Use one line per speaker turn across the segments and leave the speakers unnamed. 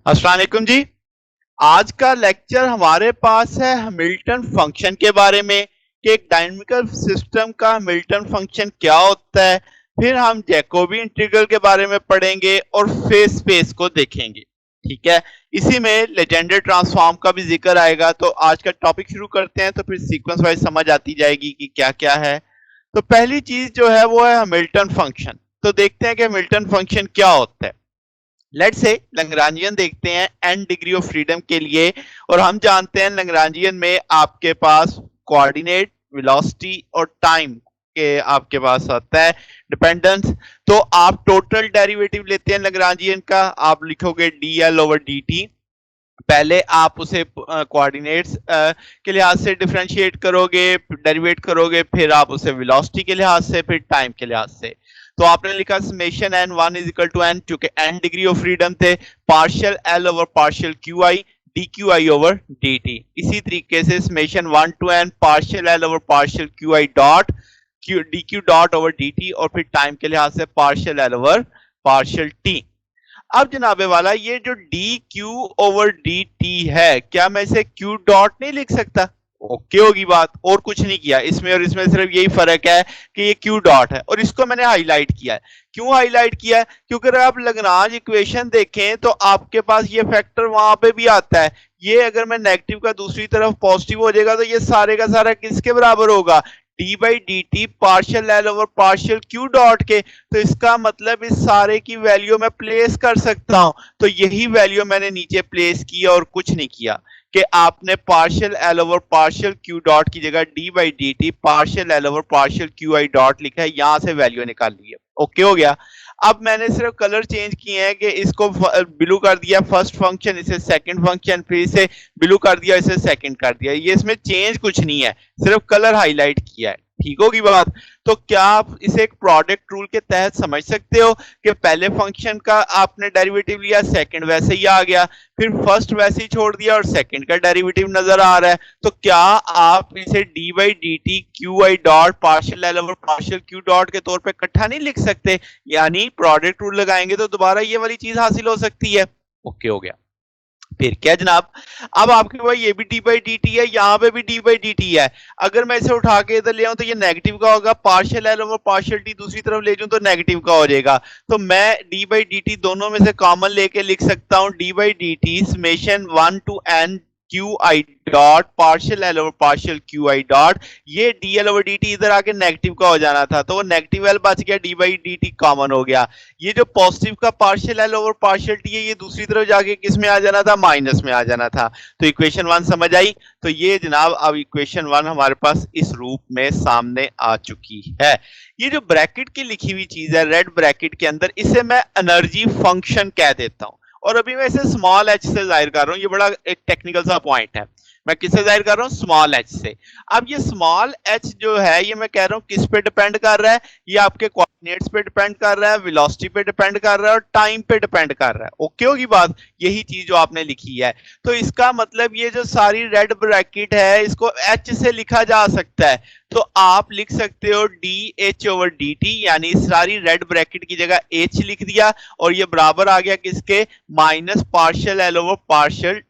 अस्सलाम वालेकुम जी। आज का लेक्चर हमारे पास है हैमिल्टन फंक्शन के बारे में कि एक डायनामिकल सिस्टम का हैमिल्टन फंक्शन क्या होता है। फिर हम जैकोबी इंटीग्रल के बारे में पढ़ेंगे और फेज स्पेस को देखेंगे। ठीक है, इसी में लेजेंडर ट्रांसफॉर्म का भी जिक्र आएगा। तो आज का टॉपिक शुरू करते हैं, तो फिर सीक्वेंस वाइज समझ आती जाएगी कि क्या क्या है। तो पहली चीज जो है वो है हैमिल्टन फंक्शन। तो देखते हैं कि हैमिल्टन फंक्शन क्या होता है। लेट्स से लैग्रांजियन देखते हैं एन डिग्री ऑफ फ्रीडम के लिए। और हम जानते हैं लैग्रांजियन में आपके पास कोऑर्डिनेट, वेलोसिटी और टाइम के आपके पास आता है डिपेंडेंस। तो आप टोटल डेरिवेटिव लेते हैं लैग्रांजियन का, आप लिखोगे D L over D T. पहले आप उसे कोऑर्डिनेट्स के लिहाज से डिफरेंशिएट करोगे, डेरिवेट करोगे, फिर आप उसे वेलोसिटी के लिहाज से, फिर टाइम के लिहाज से। तो आपने लिखा summation n one is equal to n, चूंकि एन डिग्री ऑफ फ्रीडम थे, partial L over partial Q i d q i over D t. इसी तरीके से summation one to n partial L over partial Q I dot q d q dot over D t, और फिर time के लिहाज से partial L over partial t. अब जनाबे वाला ये जो d q over D T है, क्या मैं इसे क्यू डॉट नहीं लिख सकता? ओके होगी बात, और कुछ नहीं किया इसमें, और इसमें सिर्फ यही फर्क है कि ये क्यू डॉट है और इसको मैंने हाईलाइट किया है। क्यों हाईलाइट किया है? क्योंकि अगर आप लग्रांज इक्वेशन देखें तो आपके पास ये फैक्टर वहां पे भी आता है। ये अगर मैं नेगेटिव का दूसरी तरफ पॉजिटिव हो जाएगा तो ये सारे का सारा किसके बराबर होगा? D by D T partial L over partial q dot के। तो इसका मतलब इस सारे की वैल्यू मैं प्लेस कर सकता हूं। तो यही वैल्यू मैंने नीचे प्लेस की और कुछ नहीं किया कि आपने partial L over partial q dot की जगह D by D T partial L over partial Q I dot लिखा है, यहां से वैल्यू निकाल ली है। ओके हो गया। अब मैंने सिर्फ कलर चेंज किए हैं कि इसको ब्लू कर दिया फर्स्ट फंक्शन, इसे सेकंड फंक्शन, फिर इसे ब्लू कर दिया, इसे सेकंड कर दिया। ये इसमें चेंज कुछ नहीं है, सिर्फ कलर हाईलाइट किया है। ठीक होगी बात? तो क्या आप इसे एक प्रोडक्ट रूल के तहत समझ सकते हो कि पहले फंक्शन का आपने डेरिवेटिव लिया, सेकंड वैसे ही आ गया, फिर फर्स्ट वैसे ही छोड़ दिया और सेकंड का डेरिवेटिव नजर आ रहा है। तो क्या आप इसे D by D T Q I dot partial L over partial q dot के तौर पे इकट्ठा नहीं लिख सकते? यानी प्रोडक्ट रूल लगाएंगे तो दोबारा ये वाली चीज हासिल हो सकती है। ओके हो गया। फिर क्या जनाब, अब आपके पास ये भी डी बाई डी टी है, यहाँ पे भी डी बाई डी टी है। अगर मैं इसे उठा के इधर ले आऊं तो ये नेगेटिव का होगा, partial L over partial T दूसरी तरफ ले जाऊं तो नेगेटिव का हो जाएगा। तो मैं डी बाई डी टी दोनों में से कॉमन लेके लिख सकता हूं D by D T summation one to N Q I dot partial L over partial Q I dot. ये D L over D T इधर आके नेगेटिव का हो जाना था, तो वो नेगेटिव एल बच गया, D by D T common हो गया। ये जो पॉजिटिव का partial L over partial T है, ये दूसरी तरफ जाके किस में आ जाना था? माइनस में आ जाना था। तो इक्वेशन वन समझ आई? तो ये जनाब अब इक्वेशन वन हमारे पास इस रूप में सामने आ चुकी है। ये जो ब्रैकेट की लिखी हुई चीज है रेड ब्रैकेट के अंदर, इसे मैं एनर्जी फंक्शन कह देता हूं। और अभी मैं इसे स्मॉल एच से जाहिर कर रहा हूं, ये बड़ा एक टेक्निकल सा पॉइंट है। मैं किससे जाहिर कर रहा हूं? स्मॉल एच से। अब ये स्मॉल एच जो है, ये मैं कह रहा हूं किस पे डिपेंड कर रहा है? ये आपके कोऑर्डिनेट्स पे डिपेंड कर रहा है, वेलोसिटी पे डिपेंड कर रहा है और टाइम पे डिपेंड कर रहा है। ओके होगी बात? यही चीज जो आपने लिखी है। तो इसका मतलब ये जो सारी रेड ब्रैकेट है, इसको एच से लिखा जा सकता है। तो आप लिख सकते हो D H over D T, यानी सारी रेड ब्रैकेट की जगह एच लिख दिया, और ये बराबर आ गया किसके? Minus partial L over partial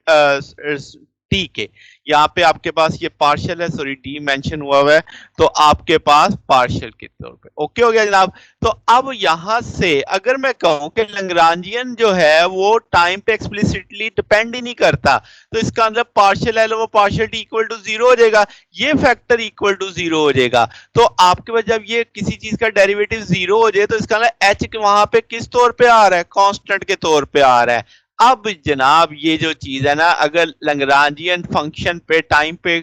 T के। यहाँ पे आपके पास ये पार्शियल है, सॉरी डी मेंशन हुआ है, तो आपके पास पार्शियल के तौर पे। ओके हो गया जनाब? तो अब यहां से अगर मैं कहूं कि लैग्रांजियन जो है वो टाइम पे एक्सप्लिसिटली डिपेंड ही नहीं करता, तो इसका मतलब partial L over partial t equal to zero हो जाएगा, ये फैक्टर इक्वल टू जीरो हो जाएगा। तो आपके पास जब ये किसी चीज का डेरिवेटिव जीरो हो जाए तो इसका मतलब एच वहां पे किस तौर पे आ रहा है? कांस्टेंट के तौर पे आ रहा है। अब जनाब ये जो चीज है ना, अगर लैग्रांजियन फंक्शन पे टाइम पे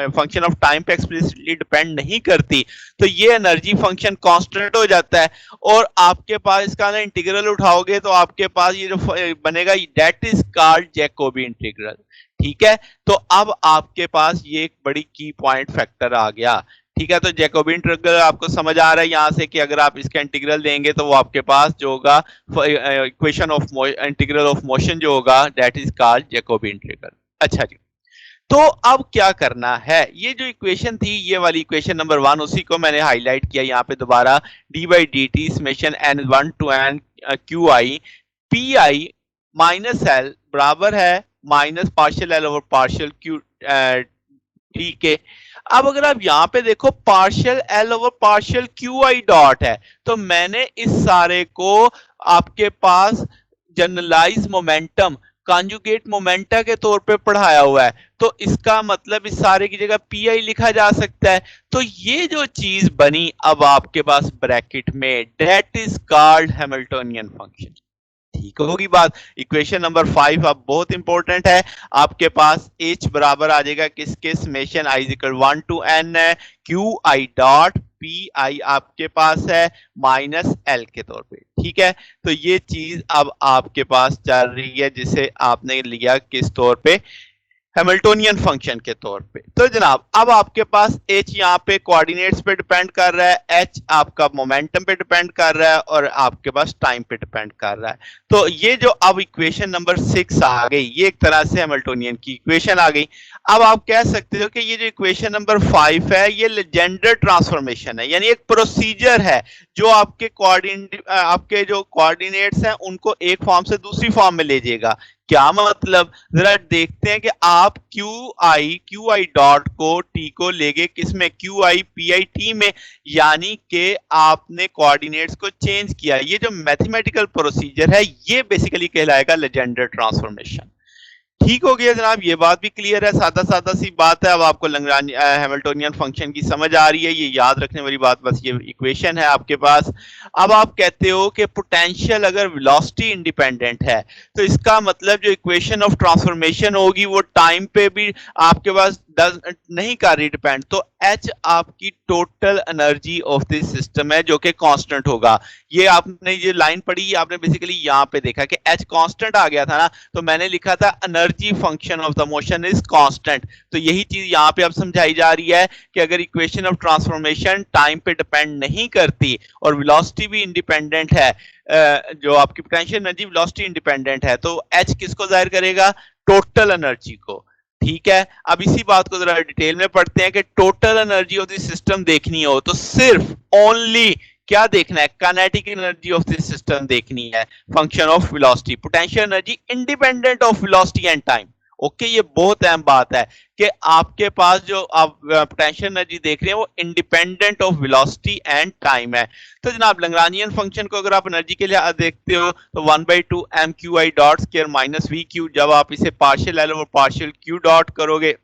फंक्शन ऑफ टाइम पे एक्सप्लिसिटली डिपेंड नहीं करती, तो ये एनर्जी फंक्शन कांस्टेंट हो जाता है। और आपके पास इसका ना इंटीग्रल उठाओगे तो आपके पास ये जो बनेगा, that is called Jacobi integral. ठीक है, तो अब आपके पास ये एक बड़ी की पॉइंट फैक्टर आ गया। ठीक है, तो जैकोबी इंटीग्रल आपको समझ आ रहा है यहां से कि अगर आप इसका इंटीग्रल देंगे तो वो आपके पास जो होगा equation of integral of motion जो होगा, that is called Jacobi integral. अच्छा जी, तो अब क्या करना है? ये जो इक्वेशन थी, ये वाली इक्वेशन नंबर वन, उसी को मैंने हाईलाइट किया यहाँ पे दोबारा, d by D T summation n one to N Q i p i minus L बराबर है minus partial L over partial q t के। अब अगर आप यहां पे देखो partial L over partial Q I dot है, तो मैंने इस सारे को आपके पास जनरलाइज मोमेंटम कॉन्जुगेट मोमेंटा के तौर पे पढ़ाया हुआ है, तो इसका मतलब इस सारे की जगह पी आई लिखा जा सकता है। तो ये जो चीज बनी अब आपके पास ब्रैकेट में, that is called Hamiltonian function. ठीक होगी बात। इक्वेशन नंबर 5 अब बहुत इंपॉर्टेंट है। आपके पास H बराबर आ जाएगा किसके, summation i is equal 1 to n है q I dot p i आपके पास है माइनस एल के तौर पे। ठीक है, तो ये चीज अब आपके पास चल रही है जिसे आपने लिया किस तौर पे, हैमिल्टोनियन फंक्शन के तौर पे। तो जनाब अब आपके पास h यहाँ पे कोऑर्डिनेट्स पे डिपेंड कर रहा है, h आपका मोमेंटम पे डिपेंड कर रहा है और आपके पास टाइम पे डिपेंड कर रहा है। तो ये जो अब इक्वेशन नंबर 6 आ गई, ये एक तरह से हैमिल्टोनियन की इक्वेशन आ गई। अब आप कह सकते हो कि ये जो इक्वेशन नंबर 5 है ये लेजेंडर ट्रांसफॉर्मेशन है, यानी एक प्रोसीजर है जो आपके जो कोऑर्डिनेट्स हैं उनको एक फॉर्म से दूसरी फॉर्म में ले जाएगा। क्या मतलब, जरा देखते हैं कि आप क्यू आई डॉट को टी को ले गए किसमें, Q i p I T में, यानी कि आपने कोऑर्डिनेट्स को चेंज किया। ये जो मैथमेटिकल प्रोसीजर है ये बेसिकली कहलाएगा लेजेंडर ट्रांसफॉर्मेशन। ठीक हो गया जनाब, ये बात भी क्लियर है, सादा सादा सी बात है। अब आपको हैमिल्टोनियन फंक्शन की समझ आ रही है, ये याद रखने वाली बात बस ये इक्वेशन है आपके पास। अब आप कहते हो कि पोटेंशियल अगर वेलोसिटी इंडिपेंडेंट है तो इसका मतलब जो इक्वेशन ऑफ ट्रांसफॉर्मेशन होगी वो टाइम पे भी आपके पास नहीं कर रही डिपेंड, तो एच आपकी total energy of this system है जो कि कांस्टेंट होगा। ये आपने ये लाइन पढ़ी, आपने बेसिकली यहाँ पे देखा कि एच कांस्टेंट आ गया था ना, तो मैंने लिखा था energy function of the motion is constant. तो यही चीज यहाँ पे अब समझाई जा रही है कि अगर इक्वेशन ऑफ ट्रांसफॉर्मेशन टाइम पे डिपेंड नहीं करती और वेलोसिटी भी इंडिपेंडेंट है, जो आपकी पोटेंशियल एनर्जी वेलोसिटी इंडिपेंडेंट है, तो एच किसको जाहिर करेगा, टोटल एनर्जी को। ठीक है, अब इसी बात को जरा डिटेल में पढ़ते हैं कि total energy of this system देखनी हो तो सिर्फ ओनली क्या देखना है, kinetic energy of this system देखनी है, function of velocity. Potential energy independent of velocity and time. Okay, ये बहुत अहम बात है कि आपके पास जो आप पोटेंशियल एनर्जी देख रहे हैं वो independent of velocity and time है। तो जनाब लैग्रांजियन फंक्शन को अगर आप एनर्जी के लिए देखते हो तो 1/2 एम क्यू आई dot square minus v q, जब आप इसे partial L over partial q dot करोगे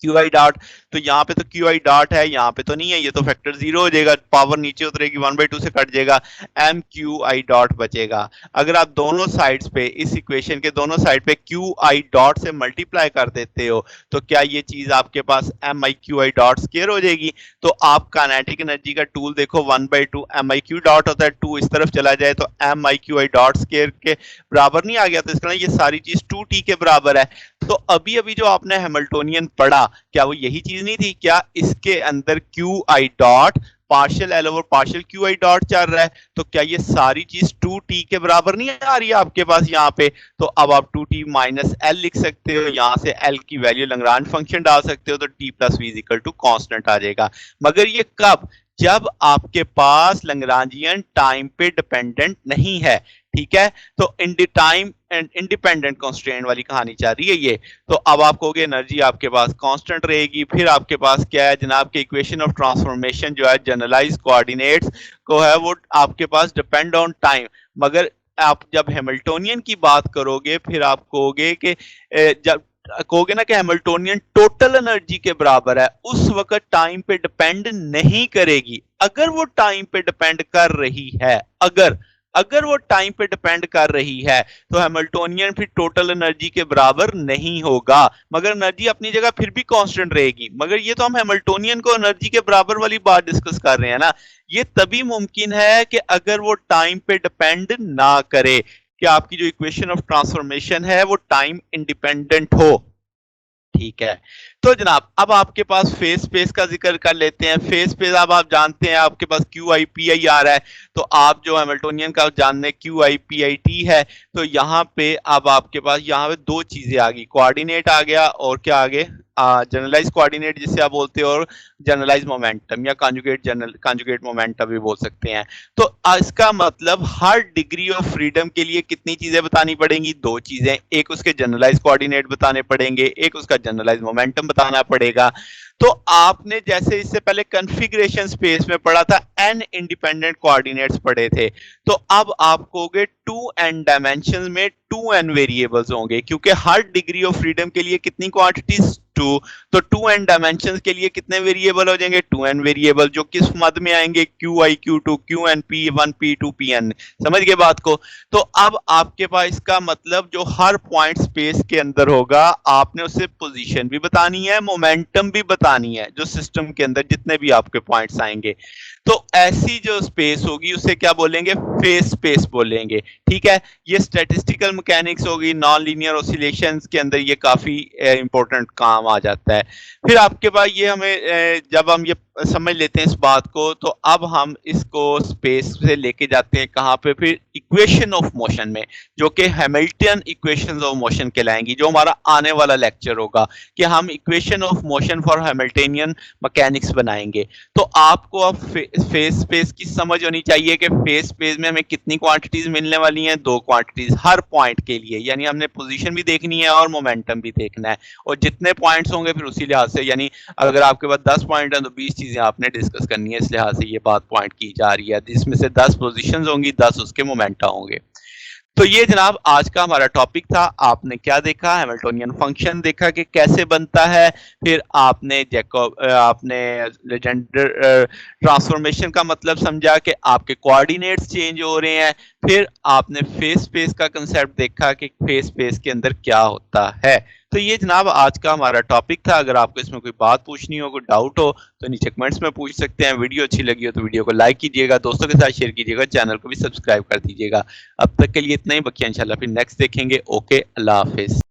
क्यू आई डॉट, तो यहाँ पे तो क्यू आई डॉट है, यहाँ पे तो नहीं है, ये तो फैक्टर 0 हो जाएगा, पावर नीचे उतरेगी 1/2 से कट जाएगा, एम क्यू आई डॉट बचेगा। अगर आप दोनों साइड्स पे इस इक्वेशन के दोनों साइड पे क्यू आई डॉट से मल्टीप्लाई कर देते हो तो क्या ये चीज आपके पास M I Q I dot square हो जाएगी। तो आप काइनेटिक एनर्जी का टूल देखो, 1/2 एम आई क्यू डॉट होता है, 2 इस तरफ चला जाए तो m I Q I dot square के बराबर नहीं आ गया, तो इसका ये सारी चीज 2t के बराबर है। तो अभी अभी जो आपने हैमिल्टोनियन पढ़ा क्या वो यही चीज नहीं थी, क्या इसके अंदर Q I dot partial L over partial Q I dot चल रहा है, तो क्या ये सारी चीज 2t के बराबर नहीं आ रही है आपके पास यहाँ पे। तो अब आप 2t माइनस एल लिख सकते हो, यहां से एल की वैल्यू लैग्रांज फंक्शन डाल सकते हो, तो t plus V is equal to constant आ जाएगा। मगर ये कब, जब आपके पास लैग्रांजियन टाइम पे डिपेंडेंट नहीं है। ठीक है, तो इन टाइम एंड इंडिपेंडेंट कांस्टेंट वाली कहानी चल रही है ये। तो अब आप कहोगे एनर्जी आपके पास कांस्टेंट रहेगी, फिर आपके पास क्या है जनाब के इक्वेशन ऑफ ट्रांसफॉर्मेशन जो है जनरलाइज कोऑर्डिनेट्स को है वो आपके पास डिपेंड ऑन टाइम। मगर आप जब हैमिल्टोनियन की बात करोगे फिर आप कहोगे कि जब कहोगे ना कि हैमिल्टोनियन टोटल एनर्जी के बराबर है, उस वक्त टाइम पे डिपेंड नहीं करेगी। अगर वो टाइम पे डिपेंड कर रही है, अगर वो टाइम पे डिपेंड कर रही है तो हैमिल्टोनियन फिर टोटल एनर्जी के बराबर नहीं होगा, मगर एनर्जी अपनी जगह फिर भी कांस्टेंट रहेगी। मगर ये तो हम हैमिल्टोनियन को एनर्जी के बराबर वाली बात डिस्कस कर रहे हैं ना, ये तभी मुमकिन है कि अगर वो टाइम पे डिपेंड ना करे, कि आपकी जो इक्वेशन ऑफ ट्रांसफॉर्मेशन है वो टाइम इंडिपेंडेंट हो। ठीक है, तो जनाब अब आपके पास फेस स्पेस का जिक्र कर लेते हैं। फेस स्पेस अब आप जानते हैं आपके पास क्यू आई पी आई आ रहा है, तो आप जो हैमिल्टोनियन का जानने Q i p I T है, तो यहाँ पे अब आपके पास यहाँ पे दो चीजें आ गई, कोऑर्डिनेट आ गया और क्या आगे जनरलाइज कोऑर्डिनेट जिसे आप बोलते हो, और जनरलाइज मोमेंटम या कॉन्जुगेट मोमेंटम भी बोल सकते हैं। तो इसका मतलब हर डिग्री ऑफ फ्रीडम के लिए कितनी चीजें बतानी पड़ेंगी, दो चीजें, एक उसके जनरलाइज कोऑर्डिनेट बताने पड़ेंगे, एक उसका जनरलाइज मोमेंटम बताना पड़ेगा। तो आपने जैसे इससे पहले कॉन्फ़िगरेशन स्पेस में पढ़ा था n इंडिपेंडेंट कोऑर्डिनेट्स पढ़े थे, तो अब आप कहोगे 2n डायमेंशन में 2n वेरिएबल्स होंगे, क्योंकि हर डिग्री ऑफ फ्रीडम के लिए कितनी क्वांटिटीज 2, तो 2n डायमेंशन के लिए कितने वेरिएबल हो जाएंगे, 2n वेरिएबल, जो किस मद में आएंगे, qi q2 qn p1 p2 pn। समझ गए बात को? तो अब आपके पास इसका मतलब जो हर पॉइंट स्पेस के अंदर होगा आपने उसे पोजीशन भी बतानी है, मोमेंटम भी बतानी है, जो सिस्टम के अंदर जितने भी आपके पॉइंट्स आएंगे। तो ऐसी जो स्पेस होगी उसे क्या बोलेंगे, फेस स्पेस बोलेंगे। ठीक है, ये स्टैटिस्टिकल मैकेनिक्स होगी, नॉन लीनियर ऑसिलेशंस के अंदर ये काफी इंपॉर्टेंट काम आ जाता है। फिर आपके पास ये हमें जब हम ये समझ लेते हैं इस बात को, तो अब हम इसको स्पेस से लेके जाते हैं कहाँ पे, फिर इक्वेशन ऑफ मोशन में, जो कि हैमिल्टन इक्वेशंस ऑफ मोशन कहलाएंगी, जो हमारा आने वाला लेक्चर होगा कि हम equation of motion for Hamiltonian mechanics बनाएंगे। तो आपको अब फेस स्पेस की समझ होनी चाहिए कि फेस स्पेस में हमें कितनी क्वांटिटीज मिलने वाली हैं, दो क्वांटिटीज हर पॉइंट के लिए, यानी हमने पोजीशन भी देखनी है और मोमेंटम भी देखना है, और जितने पॉइंट्स होंगे फिर उसी लिहाज से, यानी अगर आपके पास 10 पॉइंट है तो 20 चीजें आपने डिस्कस करनी है, इस लिहाज से ये बात पॉइंट की जा रही है, जिसमें से 10 पोजीशंस होंगी, 10 उसके मोमेंटा होंगे। तो ये जनाब आज का हमारा टॉपिक था। आपने क्या देखा, हैमिल्टोनियन फंक्शन देखा कि कैसे बनता है, फिर आपने आपने लेजेंडर ट्रांसफॉर्मेशन का मतलब समझा कि आपके कोऑर्डिनेट्स चेंज हो रहे हैं, फिर आपने फेस स्पेस का कंसेप्ट देखा कि फेस स्पेस के अंदर क्या होता है। तो ये जनाब आज का हमारा टॉपिक था। अगर आपको इसमें कोई बात पूछनी हो, कोई डाउट हो, तो नीचे कमेंट्स में पूछ सकते हैं। वीडियो अच्छी लगी हो तो वीडियो को लाइक कीजिएगा, दोस्तों के साथ शेयर कीजिएगा, चैनल को भी सब्सक्राइब कर दीजिएगा। अब तक के लिए इतना ही, बकिया इंशाल्लाह फिर नेक्स्ट देखेंगे। ओके, अल्लाह हाफिज।